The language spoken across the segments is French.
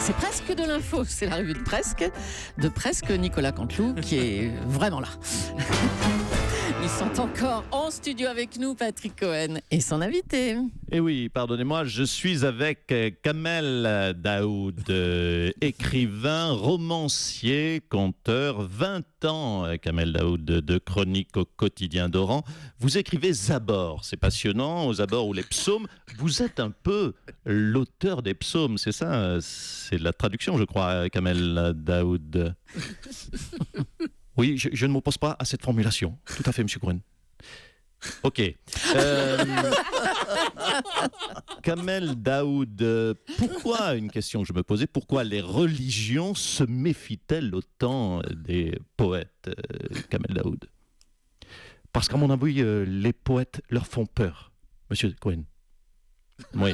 C'est presque de l'info, c'est la revue de presque Nicolas Canteloup qui est vraiment là. Ils sont encore en studio avec nous, Patrick Cohen et son invité. Et oui, pardonnez-moi, je suis avec Kamel Daoud, écrivain, romancier, conteur, 20 ans, Kamel Daoud, de chronique au quotidien d'Oran. Vous écrivez Zabor, c'est passionnant, aux abords ou les psaumes. Vous êtes un peu l'auteur des psaumes, c'est ça? C'est la traduction, je crois, Kamel Daoud. Oui, je ne m'oppose pas à cette formulation. Tout à fait, M. Cohen. Ok. Kamel Daoud, pourquoi, une question que je me posais, pourquoi les religions se méfient-elles autant des poètes, Kamel Daoud? Parce qu'à mon avis, les poètes leur font peur, M. Cohen. Oui,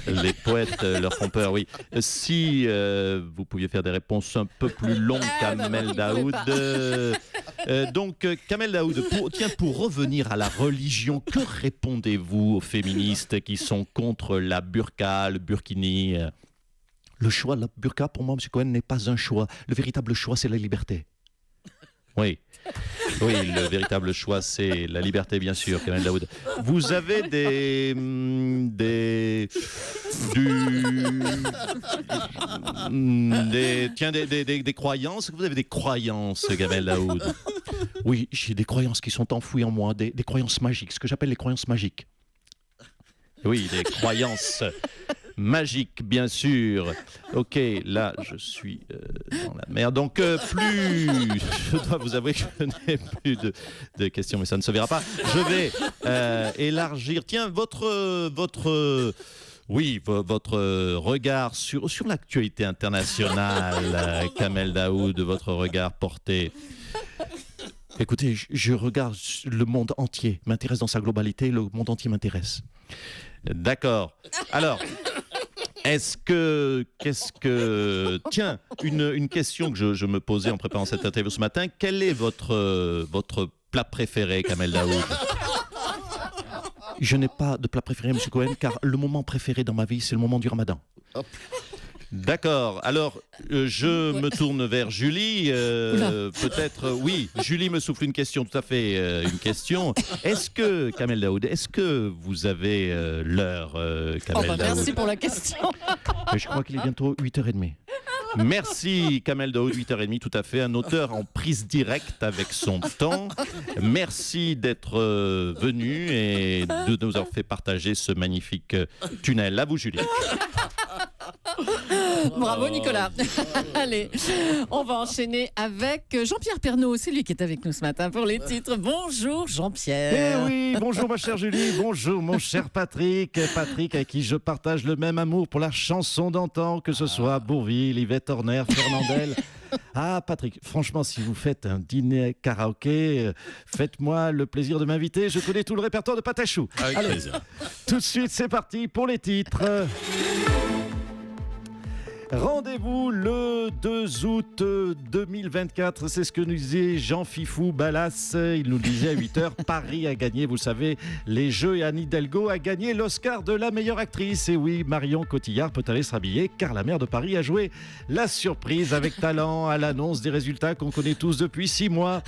les poètes leur font peur, oui. Si vous pouviez faire des réponses un peu plus longues, Kamel Daoud. Donc, Kamel Daoud, pour revenir à la religion, que répondez-vous aux féministes qui sont contre la burqa, le burkini? Le choix de la burqa, pour moi, M. Cohen, n'est pas un choix. Le véritable choix, c'est la liberté. Oui. Oui, le véritable choix, c'est la liberté, bien sûr, Kamel Daoud. Vous avez des croyances. Vous avez des croyances, Kamel Daoud? Oui, j'ai des croyances qui sont enfouies en moi, des croyances magiques, ce que j'appelle les croyances magiques. Oui, des croyances magiques, bien sûr. Ok, là, je suis dans la merde. Donc, je dois vous avouer que je n'ai plus de questions, mais ça ne se verra pas. Je vais élargir. Tiens, votre regard sur l'actualité internationale, Kamel Daoud, votre regard porté. Écoutez, je regarde le monde entier, m'intéresse dans sa globalité, le monde entier m'intéresse. D'accord. Alors, tiens, une question que je me posais en préparant cette interview ce matin, quel est votre plat préféré, Kamel Daoud? Je n'ai pas de plat préféré, M. Cohen, car le moment préféré dans ma vie, c'est le moment du Ramadan. D'accord. Alors, je me tourne vers Julie. Peut-être, oui, Julie me souffle une question, tout à fait, une question. Est-ce que, Kamel Daoud, est-ce que vous avez l'heure, Kamel Daoud? Merci pour la question. Je crois qu'il est bientôt 8h30. Merci, Kamel Daoud, 8h30, tout à fait. Un auteur en prise directe avec son temps. Merci d'être venu et de nous avoir fait partager ce magnifique tunnel. À vous, Julie. Bravo Nicolas. Allez, on va enchaîner avec Jean-Pierre Pernaut. C'est lui qui est avec nous ce matin pour les titres. Bonjour Jean-Pierre. Eh oui, bonjour ma chère Julie, bonjour mon cher Patrick. Patrick avec qui je partage le même amour pour la chanson d'antan, que ce soit Bourvil, Yvette Horner, Fernandel. Ah Patrick, franchement, si vous faites un dîner karaoké, faites-moi le plaisir de m'inviter. Je connais tout le répertoire de Patachou. Avec plaisir. Tout de suite, c'est parti pour les titres. Rendez-vous le 2 août 2024, c'est ce que nous disait Jean Fifou Ballas. Il nous disait à 8h, Paris a gagné, vous savez, les Jeux, et Anne Hidalgo a gagné l'Oscar de la meilleure actrice. Et oui, Marion Cotillard peut aller se rhabiller car la maire de Paris a joué la surprise avec talent à l'annonce des résultats qu'on connaît tous depuis 6 mois.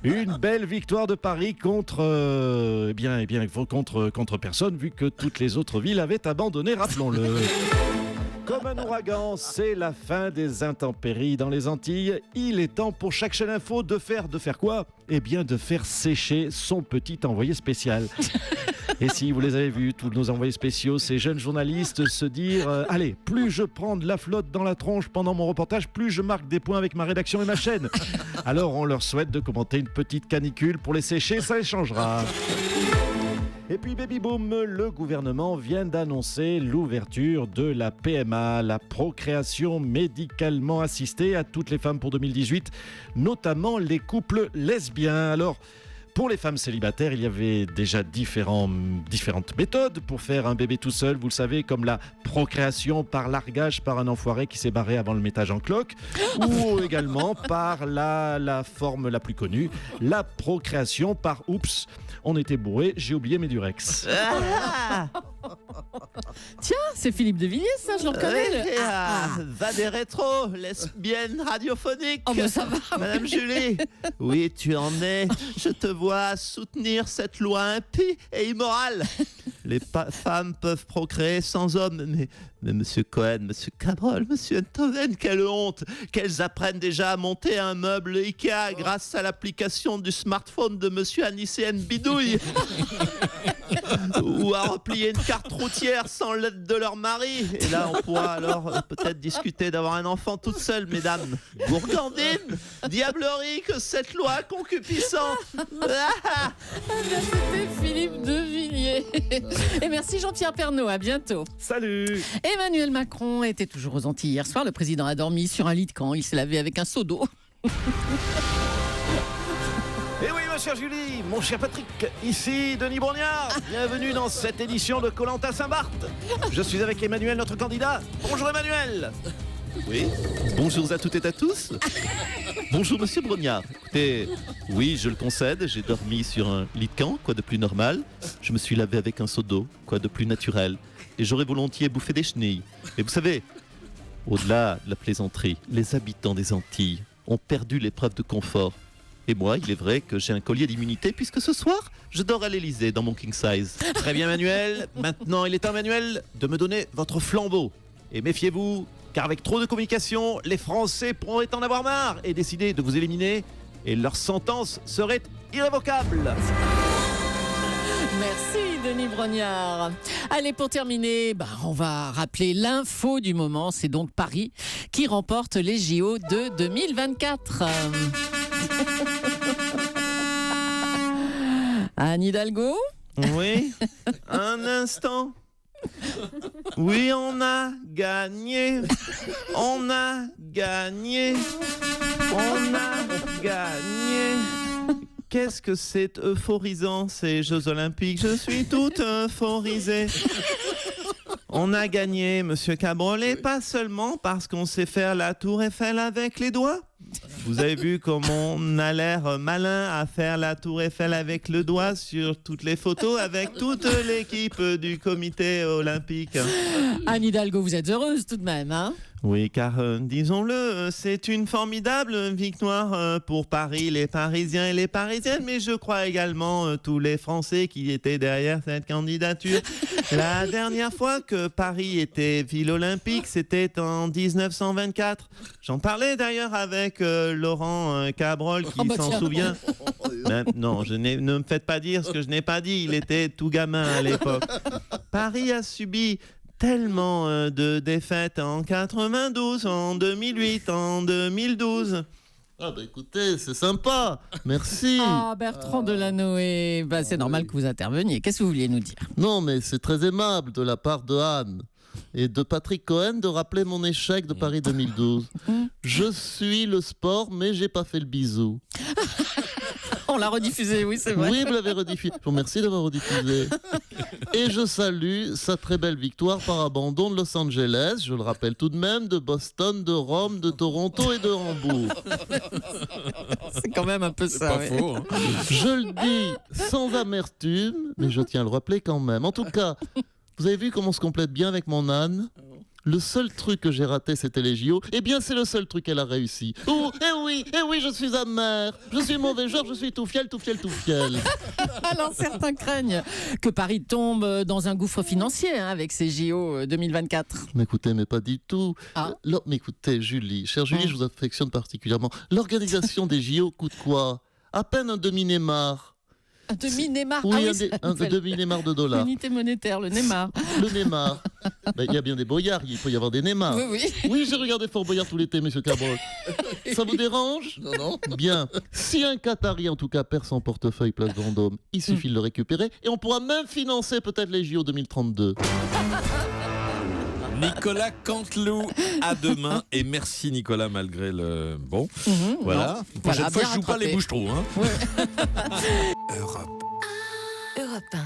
Une belle victoire de Paris contre personne, vu que toutes les autres villes avaient abandonné, rappelons-le. Comme un ouragan, c'est la fin des intempéries dans les Antilles. Il est temps pour chaque chaîne info de faire quoi? Eh bien, de faire sécher son petit envoyé spécial. Et si vous les avez vus, tous nos envoyés spéciaux, ces jeunes journalistes se dire allez, plus je prends de la flotte dans la tronche pendant mon reportage, plus je marque des points avec ma rédaction et ma chaîne. Alors on leur souhaite de commenter une petite canicule pour les sécher, ça les changera. Et puis baby boom, le gouvernement vient d'annoncer l'ouverture de la PMA, la procréation médicalement assistée, à toutes les femmes pour 2018, notamment les couples lesbiens. Alors, pour les femmes célibataires, il y avait déjà différentes méthodes pour faire un bébé tout seul, vous le savez, comme la procréation par largage par un enfoiré qui s'est barré avant le métage en cloque, ou également par la forme la plus connue, la procréation par oups, on était bourré, j'ai oublié mes Durex. Tiens, c'est Philippe de Villiers, ça, je le reconnais. Va des rétros, lesbienne radiophonique. Oh, ben ça va. Madame Julie, oui, tu en es. Je te vois soutenir cette loi impie et immorale. Les femmes peuvent procréer sans hommes, mais Monsieur Cohen, Monsieur Cabrol, Monsieur Enthoven, quelle honte qu'elles apprennent déjà à monter un meuble Ikea grâce à l'application du smartphone de Monsieur Anicéenne Bidouille. Ou à replier une carte routière sans l'aide de leur mari. Et là, on pourra alors peut-être discuter d'avoir un enfant toute seule, mesdames. Gourgandine, diablerie que cette loi concupiscente. C'était Philippe de Villiers. Et merci Jean-Pierre Pernaut, à bientôt. Salut. Emmanuel Macron était toujours aux Antilles hier soir. Le président a dormi sur un lit de camp. Il s'est lavé avec un seau d'eau. Et oui, ma chère Julie, mon cher Patrick, ici Denis Brognard. Bienvenue dans cette édition de Koh-Lanta Saint-Barth. Je suis avec Emmanuel, notre candidat. Bonjour Emmanuel. Oui, bonjour à toutes et à tous. Bonjour Monsieur Brognard. Écoutez, oui, je le concède, j'ai dormi sur un lit de camp, quoi de plus normal. Je me suis lavé avec un seau d'eau, quoi de plus naturel. Et j'aurais volontiers bouffé des chenilles. Et vous savez, au-delà de la plaisanterie, les habitants des Antilles ont perdu l'épreuve de confort. Et moi, il est vrai que j'ai un collier d'immunité puisque ce soir, je dors à l'Elysée dans mon king size. Très bien Emmanuel. Maintenant, il est temps Emmanuel de me donner votre flambeau. Et méfiez-vous, car avec trop de communication, les Français pourraient en avoir marre et décider de vous éliminer. Et leur sentence serait irrévocable. Merci Denis Brognard. Allez, pour terminer, on va rappeler l'info du moment. C'est donc Paris qui remporte les JO de 2024. Anne Hidalgo? Oui, un instant. Oui, on a gagné. On a gagné. On a gagné. Qu'est-ce que c'est euphorisant, ces Jeux Olympiques. Je suis toute euphorisée. On a gagné, Monsieur Cabrol, et pas seulement parce qu'on sait faire la tour Eiffel avec les doigts. Vous avez vu comme on a l'air malin à faire la tour Eiffel avec le doigt sur toutes les photos avec toute l'équipe du comité olympique. Anne Hidalgo, vous êtes heureuse tout de même, hein? Oui, car disons-le, c'est une formidable victoire pour Paris, les Parisiens et les Parisiennes, mais je crois également tous les Français qui étaient derrière cette candidature. La dernière fois que Paris était ville olympique, c'était en 1924. J'en parlais d'ailleurs avec Laurent Cabrol qui s'en souvient. Non, ne me faites pas dire ce que je n'ai pas dit, il était tout gamin à l'époque. Paris a subi tellement de défaites en 92, en 2008, en 2012. Ah bah écoutez, c'est sympa, merci. Ah, Bertrand Delanoë, c'est normal que vous interveniez. Qu'est-ce que vous vouliez nous dire? Non, mais c'est très aimable de la part de Anne et de Patrick Cohen de rappeler mon échec de Paris 2012. Je suis le sport, mais j'ai pas fait le bisou. On l'a rediffusé, oui, c'est vrai. Oui, vous l'avez rediffusé. Je vous remercie d'avoir rediffusé. Et je salue sa très belle victoire par abandon de Los Angeles, je le rappelle tout de même, de Boston, de Rome, de Toronto et de Hambourg. C'est quand même un peu ça. C'est pas faux. Hein. Je le dis sans amertume, mais je tiens à le rappeler quand même. En tout cas, vous avez vu comment on se complète bien avec mon âne ? Le seul truc que j'ai raté, c'était les JO. Eh bien, c'est le seul truc qu'elle a réussi. Oh, eh oui, je suis amer. Je suis mauvais joueur, je suis tout fiel. Alors, certains craignent que Paris tombe dans un gouffre financier avec ces JO 2024. Mais écoutez, mais pas du tout. Ah. Mais écoutez, Julie, chère Julie, je vous affectionne particulièrement. L'organisation des JO coûte quoi ? À peine un demi-Neymar. Un demi-Neymar. Oui, un demi-Neymar de dollars. L'unité monétaire, le Neymar. Le Neymar. Il y a bien des boyards, il peut y avoir des Neymars. Oui. Oui, j'ai regardé Fort Boyard tout l'été, monsieur Cabrol. Ça vous dérange ? Non. Bien. Si un Qatari, en tout cas, perd son portefeuille Place Vendôme, il suffit de le récupérer et on pourra même financer peut-être les JO 2032. Nicolas Canteloup, à demain. Et merci Nicolas, malgré le... Bon, voilà. Non. La prochaine fois, Bien je joue pas rattrapé. les bouches-trous. Hein. Ouais. Europe. Europe 1.